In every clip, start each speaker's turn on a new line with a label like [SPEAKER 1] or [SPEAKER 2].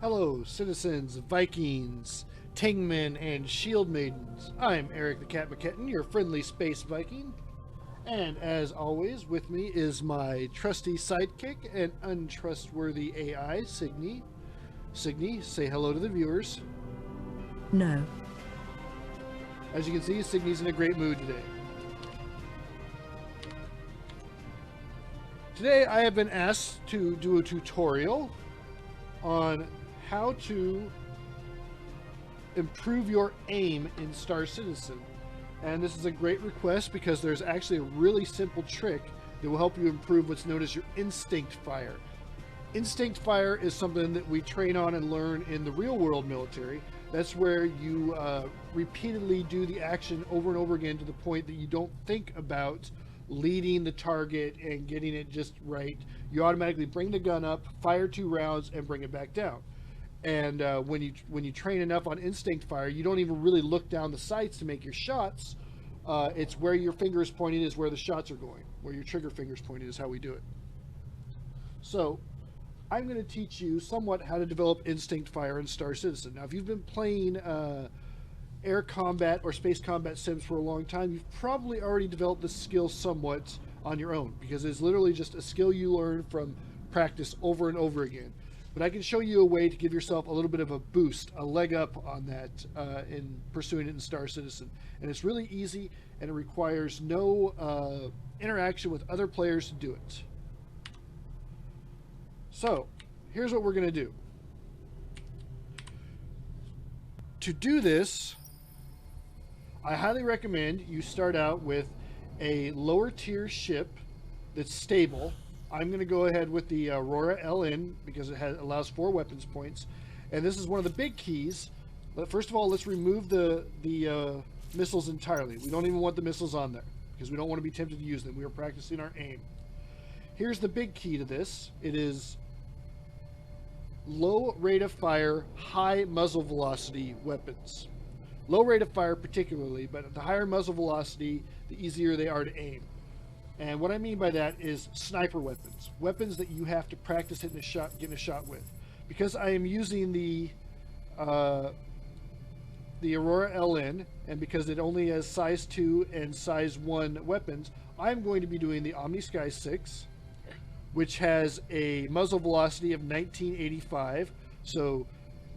[SPEAKER 1] Hello, citizens, Vikings, Tingmen, and Shield Maidens. I'm Erik the Cat McKetten, your friendly Space Viking. And as always, with me is my trusty sidekick and untrustworthy AI, Signy. Signy, say hello to the viewers.
[SPEAKER 2] No.
[SPEAKER 1] As you can see, Signy's in a great mood today. Today I have been asked to do a tutorial on how to improve your aim in Star Citizen. And this is a great request because there's actually a really simple trick that will help you improve what's known as your instinct fire. Instinct fire is something that we train on and learn in the real world military. That's where you repeatedly do the action over and over again to the point that you don't think about leading the target and getting it just right. You automatically bring the gun up, fire 2 rounds, and bring it back down. And when you train enough on instinct fire, you don't even really look down the sights to make your shots. It's where your finger is pointing is where the shots are going. Where your trigger finger is pointing is how we do it. So I'm going to teach you somewhat how to develop instinct fire in Star Citizen. Now, if you've been playing air combat or space combat sims for a long time, you've probably already developed this skill somewhat on your own, because it's literally just a skill you learn from practice over and over again. But I can show you a way to give yourself a little bit of a boost, a leg up on that in pursuing it in Star Citizen. And it's really easy, and it requires no interaction with other players to do it. So, here's what we're going to do. To do this, I highly recommend you start out with a lower tier ship that's stable. I'm going to go ahead with the Aurora LN because it allows 4 weapons points. And this is one of the big keys. But first of all, let's remove the missiles entirely. We don't even want the missiles on there because we don't want to be tempted to use them. We are practicing our aim. Here's the big key to this. It is low rate of fire, high muzzle velocity weapons. Low rate of fire particularly, but the higher muzzle velocity, the easier they are to aim. And what I mean by that is sniper weapons. Weapons that you have to practice getting a shot with. Because I am using the Aurora LN, and because it only has size 2 and size 1 weapons, I'm going to be doing the Omni Sky 6, which has a muzzle velocity of 1985, so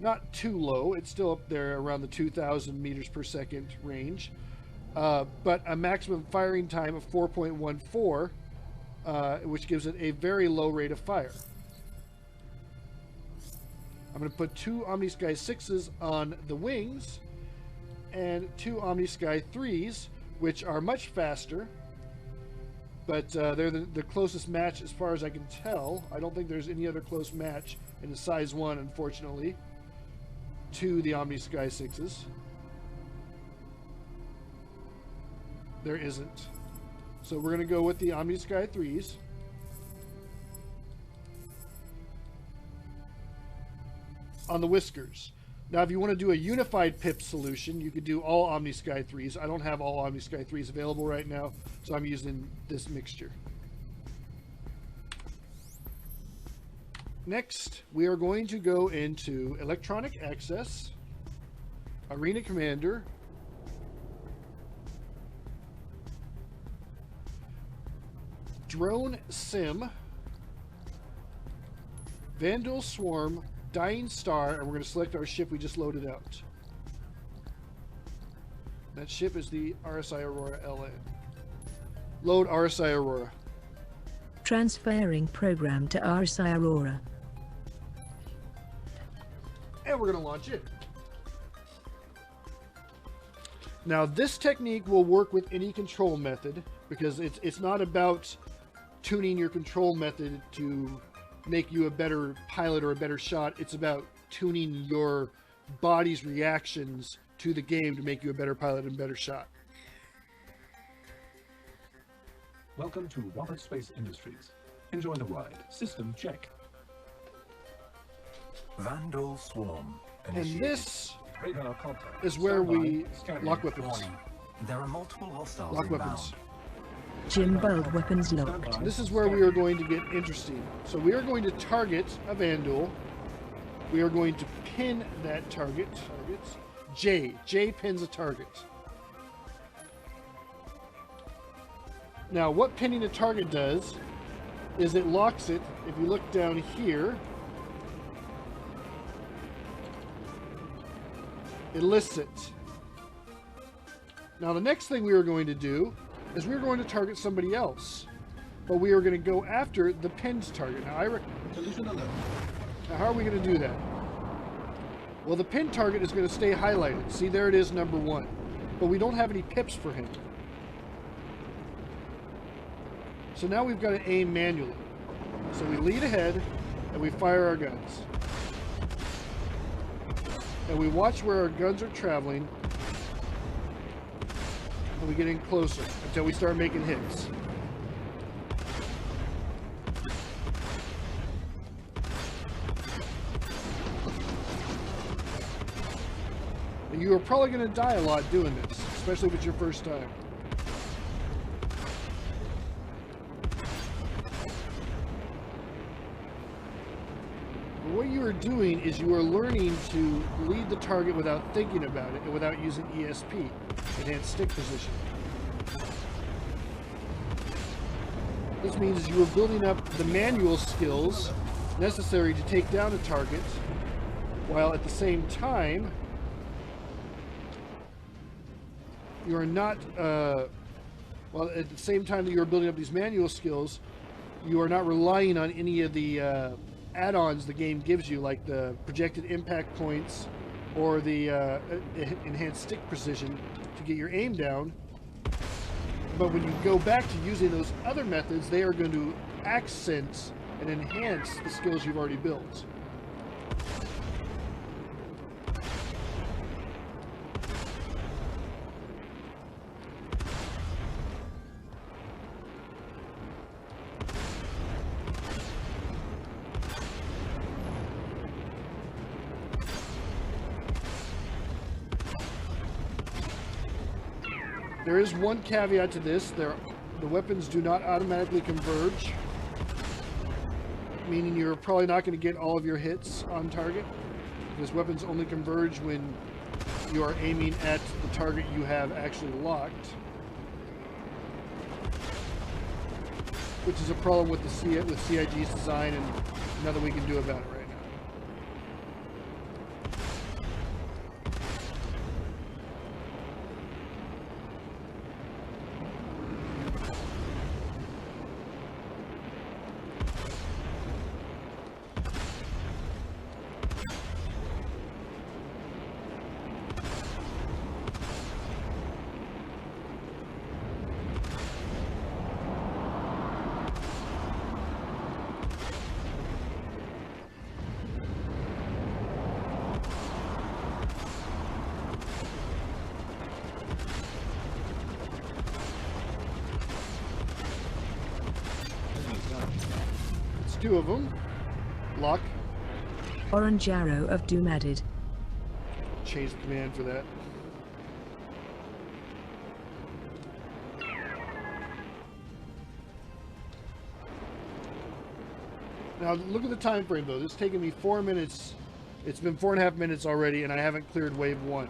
[SPEAKER 1] not too low. It's still up there around the 2,000 meters per second range. But a maximum firing time of 4.14, which gives it a very low rate of fire. I'm going to put 2 Omni Sky 6s on the wings and 2 Omni Sky 3s, which are much faster, but they're the closest match as far as I can tell. I don't think there's any other close match in the size 1, unfortunately, to the Omni Sky 6s. There isn't. So we're going to go with the Omni Sky 3s. On the whiskers. Now, if you want to do a unified PIP solution, you could do all Omni Sky 3s. I don't have all Omni Sky 3s available right now, so I'm using this mixture. Next, we are going to go into Electronic Access, Arena Commander, Drone Sim, Vandal Swarm, Dying Star, and we're going to select our ship we just loaded out. That ship is the RSI Aurora LN. Load RSI Aurora.
[SPEAKER 2] Transferring program to RSI Aurora.
[SPEAKER 1] And we're going to launch it. Now, this technique will work with any control method because it's not about tuning your control method to make you a better pilot or a better shot. It's about tuning your body's reactions to the game to make you a better pilot and better shot.
[SPEAKER 3] Welcome to Robert Space Industries. Enjoy the ride. System check.
[SPEAKER 4] Vandal Swarm.
[SPEAKER 1] And this
[SPEAKER 3] Radar contact.
[SPEAKER 1] is where
[SPEAKER 3] Standby.
[SPEAKER 1] we
[SPEAKER 3] Scanning.
[SPEAKER 1] lock weapons.
[SPEAKER 4] Warning. There are multiple hostiles
[SPEAKER 1] Lock
[SPEAKER 4] inbound.
[SPEAKER 1] weapons.
[SPEAKER 2] Jim Bold weapons locked.
[SPEAKER 1] This is where we are going to get interesting. So we are going to target a Vandal we are going to pin that target. J pins a target. Now, what pinning a target does is it locks it. If you look down here, it lists it. Now, the next thing we are going to do is we're going to target somebody else, but we are going to go after the pinned target. Now, how are we going to do that? Well, the pinned target is going to stay highlighted. See, there it is, number 1. But we don't have any pips for him. So now we've got to aim manually. So we lead ahead and we fire our guns. And we watch where our guns are traveling. And we get in closer until we start making hits. And you are probably going to die a lot doing this, especially if it's your first time. What you are doing is you are learning to lead the target without thinking about it and without using ESP, Enhanced Stick Position. This means you are building up the manual skills necessary to take down a target, while at the same time you are not, well, at the same time that you are building up these manual skills, you are not relying on any of the add-ons the game gives you, like the projected impact points or the enhanced stick precision to get your aim down. But when you go back to using those other methods, they are going to accent and enhance the skills you've already built. There is one caveat to this. The weapons do not automatically converge, meaning you're probably not going to get all of your hits on target, because weapons only converge when you are aiming at the target you have actually locked, which is a problem with CIG's design and nothing we can do about it right now. Two of them. Lock.
[SPEAKER 2] Orange arrow of doom added.
[SPEAKER 1] Change the command for that. Now look at the time frame though. This is taking me 4 minutes. It's been 4.5 minutes already and I haven't cleared wave 1.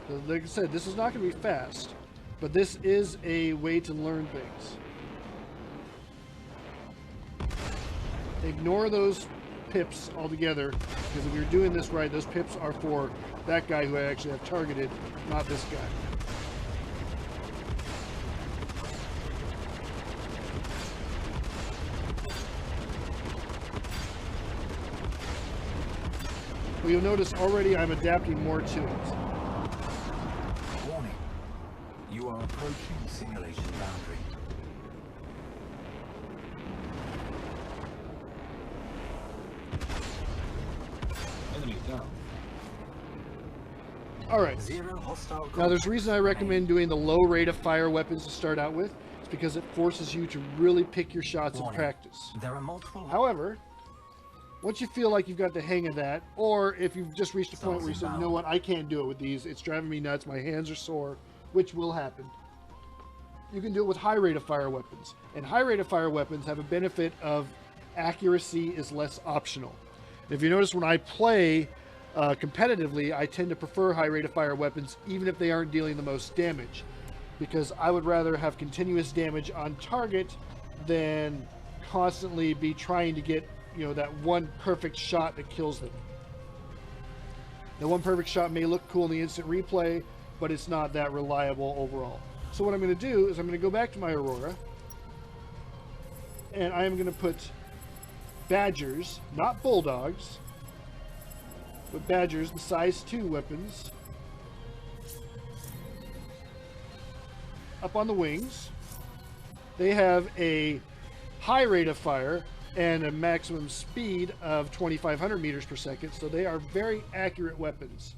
[SPEAKER 1] So like I said, this is not going to be fast, but this is a way to learn things. Ignore those pips altogether, because if you're doing this right, those pips are for that guy who I actually have targeted, not this guy. Well, you'll notice already I'm adapting more to it.
[SPEAKER 4] Warning. You are approaching simulation boundary.
[SPEAKER 1] Alright,
[SPEAKER 4] Zero hostile
[SPEAKER 1] now there's a reason I recommend doing the low rate of fire weapons to start out with. It's because it forces you to really pick your shots in practice.
[SPEAKER 4] There are multiple.
[SPEAKER 1] However, once you feel like you've got the hang of that, or if you've just reached a point where you say, you know what, I can't do it with these, it's driving me nuts, my hands are sore, which will happen, you can do it with high rate of fire weapons. And high rate of fire weapons have a benefit of accuracy is less optional. If you notice, when I play competitively, I tend to prefer high rate of fire weapons, even if they aren't dealing the most damage, because I would rather have continuous damage on target than constantly be trying to get, you know, that one perfect shot that kills them. That one perfect shot may look cool in the instant replay, but it's not that reliable overall. So what I'm going to do is I'm going to go back to my Aurora, and I am going to put Badgers, not Bulldogs, but Badgers, the size 2 weapons, up on the wings. They have a high rate of fire and a maximum speed of 2,500 meters per second, so they are very accurate weapons.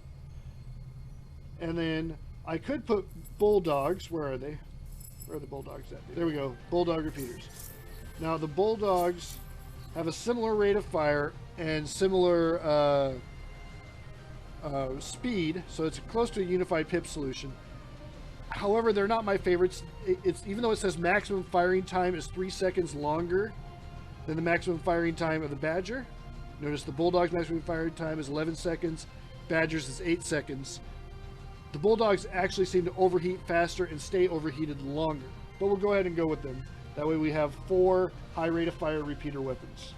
[SPEAKER 1] And then I could put Bulldogs. Where are they? Where are the Bulldogs at? There we go. Bulldog repeaters. Now the Bulldogs have a similar rate of fire and similar speed, so it's close to a unified pip solution. However, they're not my favorites. It's even though it says maximum firing time is 3 seconds longer than the maximum firing time of the Badger. Notice the Bulldog's maximum firing time is 11 seconds. Badger's is 8 seconds. The Bulldogs actually seem to overheat faster and stay overheated longer. But we'll go ahead and go with them. That way we have 4 high rate of fire repeater weapons.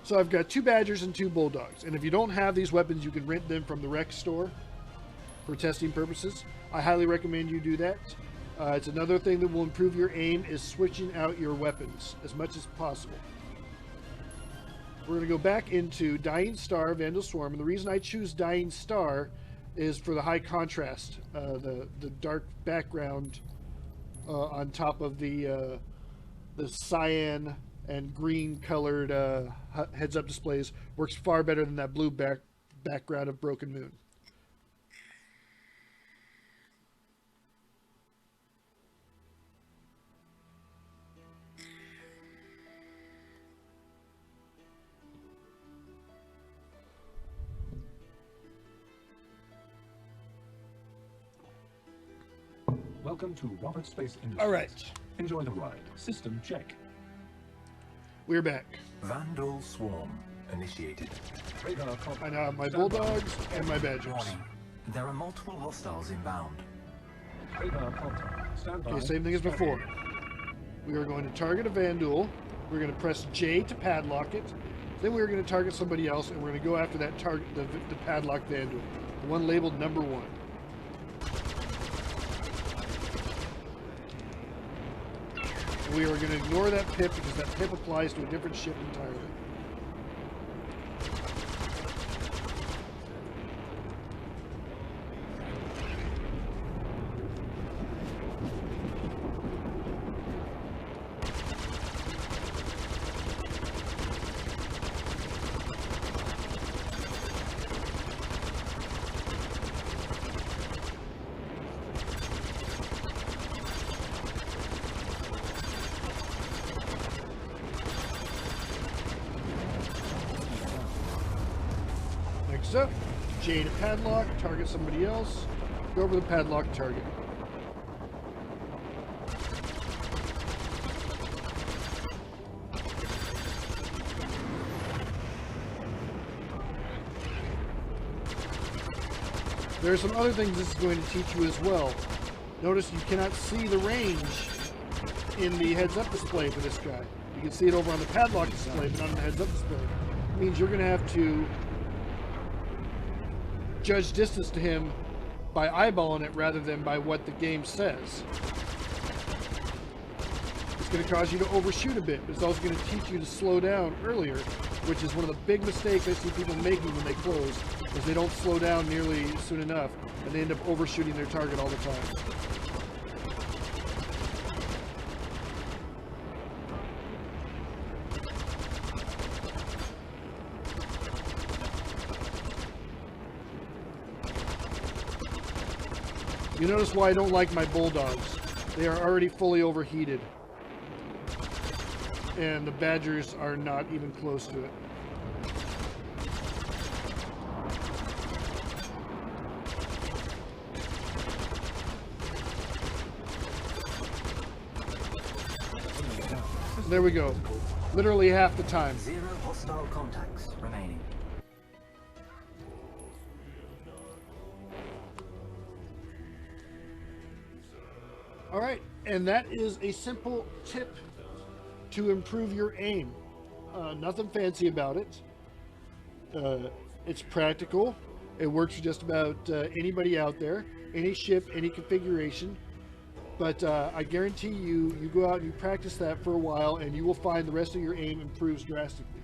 [SPEAKER 1] So I've got 2 Badgers and 2 Bulldogs. And if you don't have these weapons, you can rent them from the rec store for testing purposes. I highly recommend you do that. It's another thing that will improve your aim, is switching out your weapons as much as possible. We're going to go back into Dying Star, Vandal Swarm, and the reason I choose Dying Star is for the high contrast, the dark background on top of the cyan and green colored heads-up displays works far better than that blue background of Broken Moon.
[SPEAKER 3] Welcome to Robert Space Industries.
[SPEAKER 1] All right.
[SPEAKER 3] Enjoy the ride. System check.
[SPEAKER 1] We're back.
[SPEAKER 4] Vandal Swarm initiated.
[SPEAKER 3] Radar
[SPEAKER 1] I now have my Bulldogs and my Badgers.
[SPEAKER 4] Warning. There are multiple hostiles inbound.
[SPEAKER 3] Radar contact. Stand by.
[SPEAKER 1] Okay, same thing as before. We are going to target a Vandal. We're going to press J to padlock it. Then we're going to target somebody else, and we're going to go after that target, the padlocked Vandal, the one labeled number 1. We are going to ignore that pip because that pip applies to a different ship entirely. Next up, J to padlock, target somebody else, go over the padlock target. There are some other things this is going to teach you as well. Notice you cannot see the range in the heads-up display for this guy. You can see it over on the padlock display, but not on the heads-up display. It means you're going to have to judge distance to him by eyeballing it rather than by what the game says. It's going to cause you to overshoot a bit, but it's also going to teach you to slow down earlier, which is one of the big mistakes I see people making when they close, is they don't slow down nearly soon enough, and they end up overshooting their target all the time. You notice why I don't like my Bulldogs. They are already fully overheated. And the Badgers are not even close to it. There we go. Literally half the time.
[SPEAKER 4] 0 hostile contacts remaining.
[SPEAKER 1] All right, and that is a simple tip to improve your aim. Nothing fancy about it. It's practical. It works for just about anybody out there, any ship, any configuration. But I guarantee you, you go out and you practice that for a while, and you will find the rest of your aim improves drastically.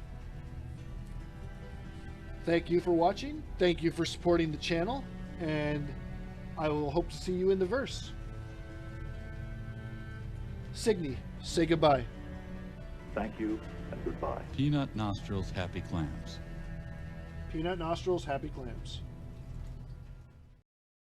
[SPEAKER 1] Thank you for watching. Thank you for supporting the channel, and I will hope to see you in the verse. Signy, say goodbye.
[SPEAKER 5] Thank you and goodbye.
[SPEAKER 6] Peanut Nostrils Happy Clams.
[SPEAKER 1] Peanut Nostrils, happy clams.